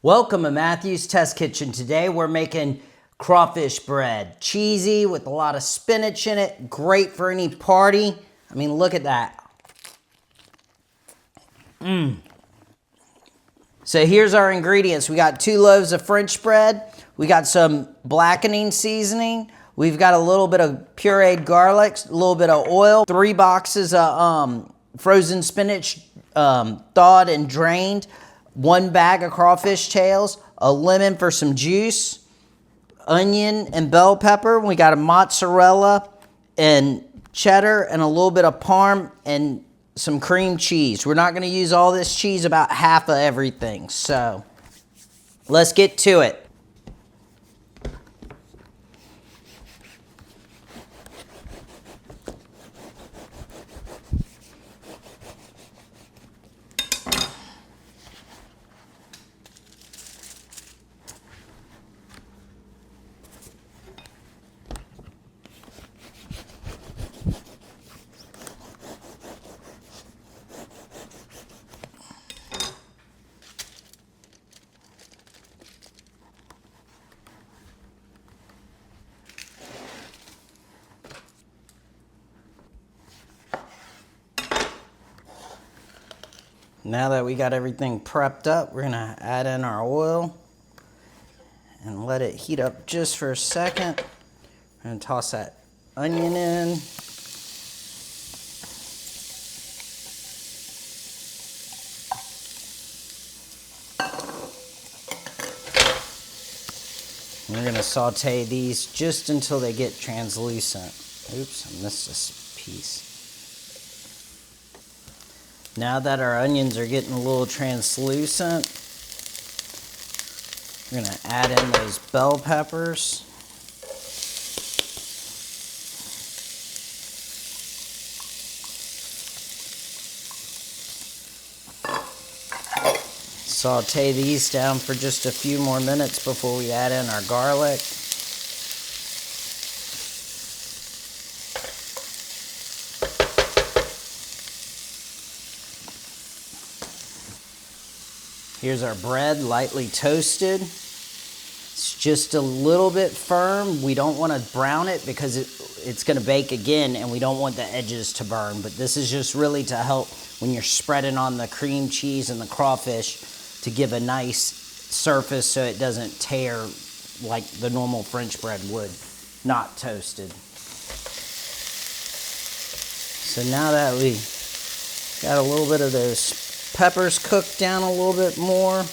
Welcome to Matthew's Test Kitchen. Today we're making crawfish bread. Cheesy with a lot of spinach in it. Great for any party. I mean, look at that. So here's our ingredients. We got 2 loaves of French bread. We got some blackening seasoning. We've got a little bit of pureed garlic, a little bit of oil, 3 boxes of frozen spinach, thawed and drained, 1 bag of crawfish tails, a lemon for some juice, onion and bell pepper. We got a mozzarella and cheddar and a little bit of parm and some cream cheese. We're not going to use all this cheese, about half of everything. So let's get to it. Now that we got everything prepped up, we're gonna add in our oil and let it heat up just for a second. We're gonna toss that onion in. We're gonna saute these just until they get translucent. Oops, I missed this piece. Now that our onions are getting a little translucent, we're going to add in those bell peppers. Saute these down for just a few more minutes before we add in our garlic. Here's our bread, lightly toasted. It's just a little bit firm. We don't want to brown it because it's going to bake again and we don't want the edges to burn. But this is just really to help when you're spreading on the cream cheese and the crawfish to give a nice surface so it doesn't tear like the normal French bread would, not toasted. So now that we got a little bit of those peppers cooked down a little bit more,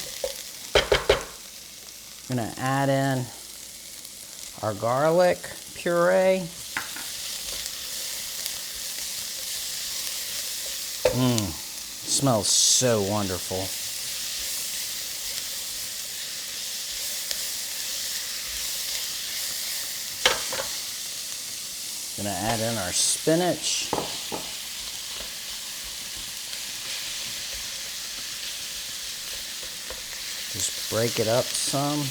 I'm gonna add in our garlic puree. Smells so wonderful. Gonna add in our spinach. Just break it up some.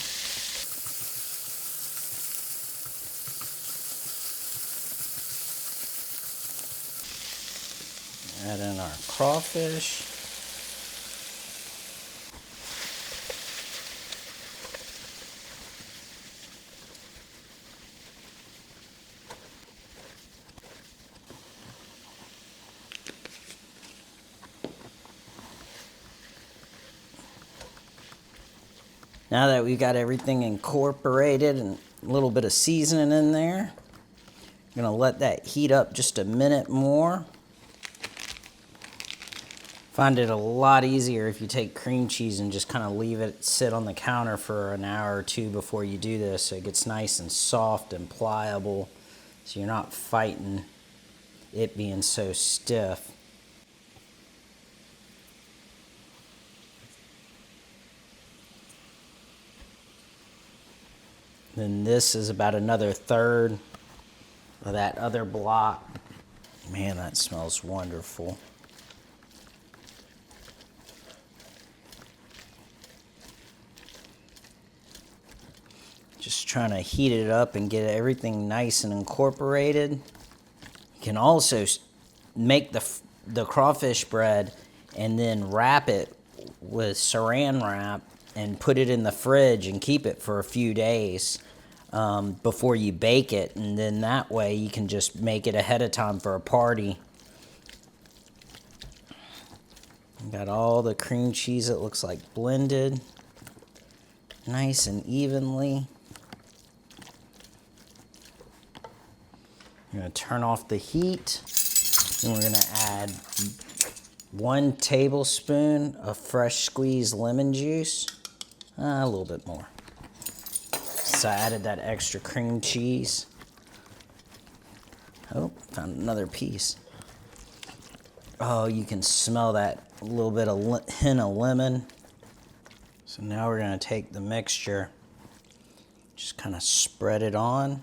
Add in our crawfish. Now that we've got everything incorporated and a little bit of seasoning in there, I'm gonna let that heat up just a minute more. Find it a lot easier if you take cream cheese and just kind of leave it sit on the counter for an hour or 2 before you do this, so it gets nice and soft and pliable, so you're not fighting it being so stiff. Then this is about another third of that other block. Man, that smells wonderful. Just trying to heat it up and get everything nice and incorporated. You can also make the crawfish bread and then wrap it with saran wrap and put it in the fridge and keep it for a few days before you bake it. And then that way you can just make it ahead of time for a party. Got all the cream cheese, it looks like, blended nice and evenly. I'm going to turn off the heat. Then we're going to add 1 tablespoon of fresh squeezed lemon juice. A little bit more. So I added that extra cream cheese. Oh, found another piece. Oh, you can smell that little bit of hint of lemon. So now we're going to take the mixture, just kind of spread it on.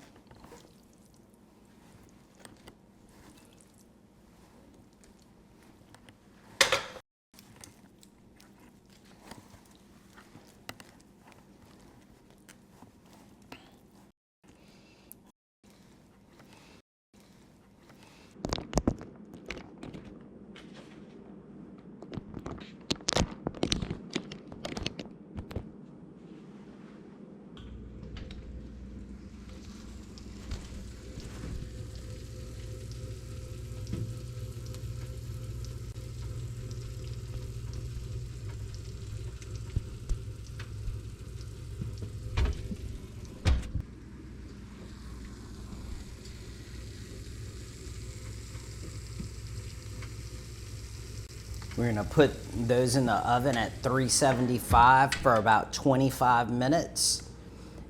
We're gonna put those in the oven at 375 for about 25 minutes.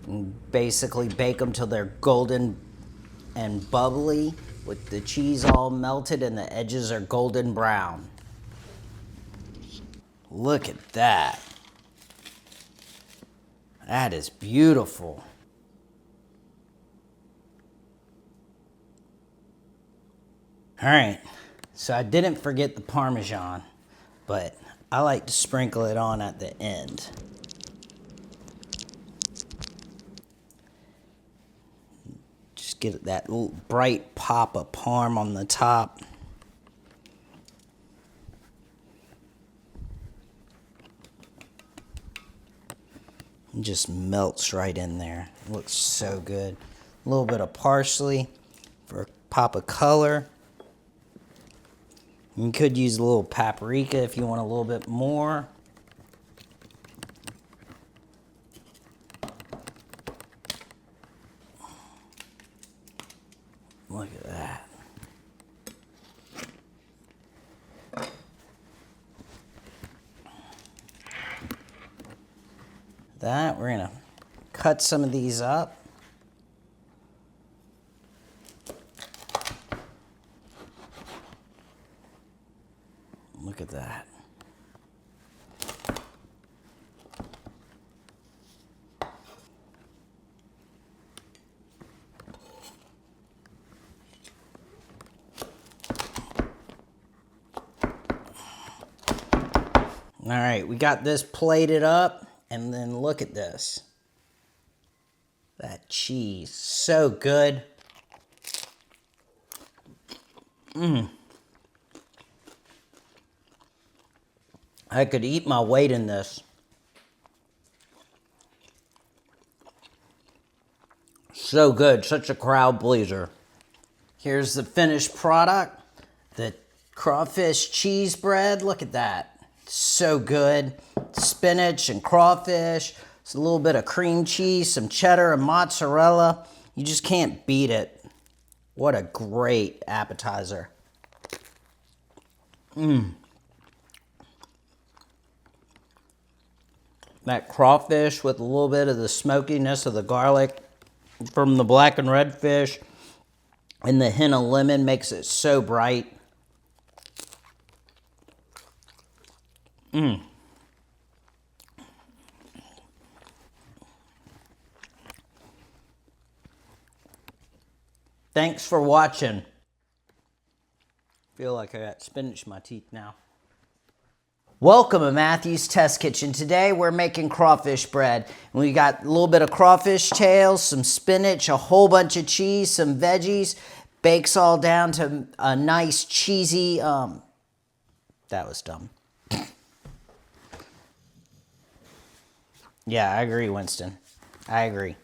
And basically bake them till they're golden and bubbly with the cheese all melted and the edges are golden brown. Look at that. That is beautiful. All right, so I didn't forget the Parmesan, but I like to sprinkle it on at the end. Just get that little bright pop of Parm on the top. It just melts right in there. It looks so good. A little bit of parsley for a pop of color. You could use a little paprika if you want a little bit more. Look at that. We're gonna cut some of these up. Look at that. All right, we got this plated up, and then look at this. That cheese, so good. I could eat my weight in this. So good, such a crowd pleaser. Here's the finished product, the crawfish cheese bread. Look at that. So good. Spinach and crawfish. It's a little bit of cream cheese, some cheddar and mozzarella. You just can't beat it. What a great appetizer. That crawfish with a little bit of the smokiness of the garlic from the black and red fish and the hint of lemon makes it so bright. Thanks for watching. Feel like I got spinach in my teeth now. Welcome to Matthew's Test Kitchen. Today we're making crawfish bread. And we got a little bit of crawfish tails, some spinach, a whole bunch of cheese, some veggies. Bakes all down to a nice cheesy, that was dumb. Yeah, I agree, Winston. I agree.